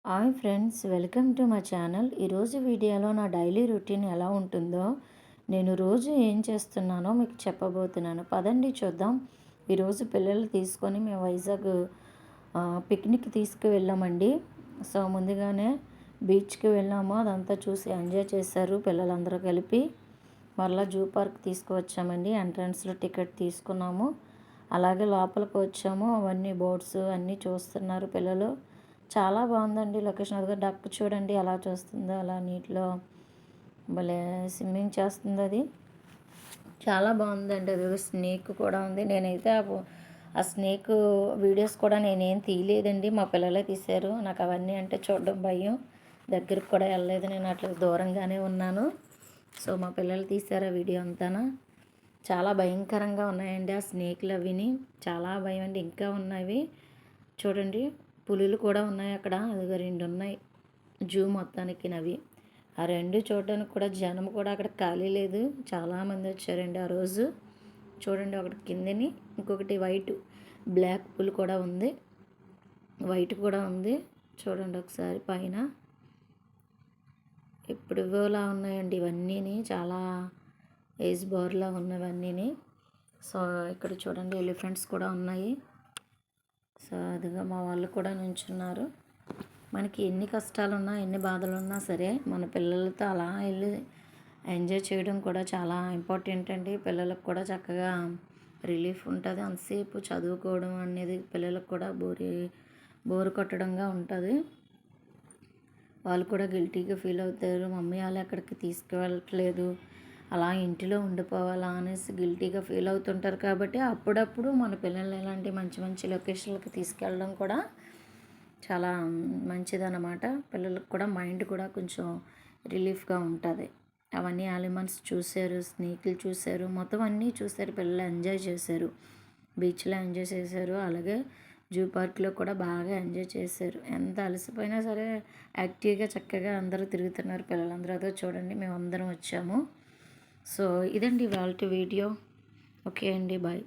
Hi friends, welcome to my channel. ఈరోజు వీడియోలో నా డైలీ రొటీన్ ఎలా ఉంటుందో, నేను రోజు ఏం చేస్తున్నానో మీకు చెప్పబోతున్నాను. పదండి చూద్దాం. ఈరోజు పిల్లలు తీసుకొని మేము వైజాగ్ పిక్నిక్ తీసుకువెళ్ళామండి. సో ముందుగానే బీచ్కి వెళ్ళాము, అదంతా చూసి ఎంజాయ్ చేశారు పిల్లలందరూ కలిపి. మరలా జూ పార్క్ తీసుకువచ్చామండి. ఎంట్రన్స్లో టికెట్ తీసుకున్నాము, అలాగే లోపలికి వచ్చాము. అవన్నీ బోట్స్ అన్నీ చూస్తున్నారు పిల్లలు. చాలా బాగుందండి లొకేషన్. అదిగో డక్ చూడండి ఎలా చూస్తుందో, అలా నీటిలో భలే స్విమ్మింగ్ చేస్తుంది అది. చాలా బాగుందండి. అది స్నేక్ కూడా ఉంది. నేనైతే ఆ స్నేక్ వీడియోస్ కూడా నేనేం తీయలేదండి, మా పిల్లలే తీశారు. నాకు అవన్నీ అంటే చూడడం భయం, దగ్గరికి కూడా వెళ్ళలేదు. నేను అట్లా దూరంగానే ఉన్నాను. సో మా పిల్లలు తీశారు ఆ వీడియో అంతానా. చాలా భయంకరంగా ఉన్నాయండి ఆ స్నేక్లు. అవిని చాలా భయం అండి. ఇంకా ఉన్నవి చూడండి, పులులు కూడా ఉన్నాయి అక్కడ. అదిగో 2 ఉన్నాయి జూ మొత్తానికి నవి. ఆ 2 చూడడానికి కూడా జనం కూడా అక్కడ ఖాళీ లేదు, చాలామంది వచ్చారండి ఆ రోజు. చూడండి, ఒకటి కిందని, ఇంకొకటి బ్లాక్ పుల్ కూడా ఉంది, వైట్ కూడా ఉంది. చూడండి ఒకసారి పైన. ఇప్పుడు ఇవ్వలా ఉన్నాయండి ఇవన్నీని, చాలా ఏజ్ బార్లా ఉన్నవన్నీని. సో ఇక్కడ చూడండి ఎలిఫెంట్స్ కూడా ఉన్నాయి. సో అదిగా మా వాళ్ళు కూడా నుంచున్నారు. మనకి ఎన్ని కష్టాలున్నా, ఎన్ని బాధలున్నా సరే మన పిల్లలతో అలా వెళ్ళి ఎంజాయ్ చేయడం కూడా చాలా ఇంపార్టెంట్ అండి. పిల్లలకు కూడా చక్కగా రిలీఫ్ ఉంటుంది. అంతసేపు చదువుకోవడం అనేది పిల్లలకు కూడా బోరు కొట్టడంగా ఉంటుంది. వాళ్ళు కూడా గిల్టీగా ఫీల్ అవుతారు, మమ్మీ వాళ్ళు ఎక్కడికి తీసుకువెళ్ళట్లేదు, అలా ఇంటిలో ఉండిపోవాలా అనేసి గిల్టీగా ఫీల్ అవుతుంటారు. కాబట్టి అప్పుడప్పుడు మన పిల్లల్ని ఇలాంటి మంచి మంచి లొకేషన్లకి తీసుకెళ్ళడం కూడా చాలా మంచిదన్నమాట. పిల్లలకు కూడా మైండ్ కూడా కొంచెం రిలీఫ్గా ఉంటుంది. అవన్నీ యానిమల్స్ చూశారు, స్నేకులు చూశారు, మొత్తం అన్నీ చూశారు. పిల్లలు ఎంజాయ్ చేశారు, బీచ్లో ఎంజాయ్ చేశారు, అలాగే జూ పార్క్లో కూడా బాగా ఎంజాయ్ చేశారు. ఎంత అలసిపోయినా సరే యాక్టివ్గా చక్కగా అందరూ తిరుగుతున్నారు పిల్లలందరూ. అదో చూడండి, మేము అందరం వచ్చాము. సో ఇదండి ఇవాల్టి వీడియో. ఓకే అండి, బాయ్.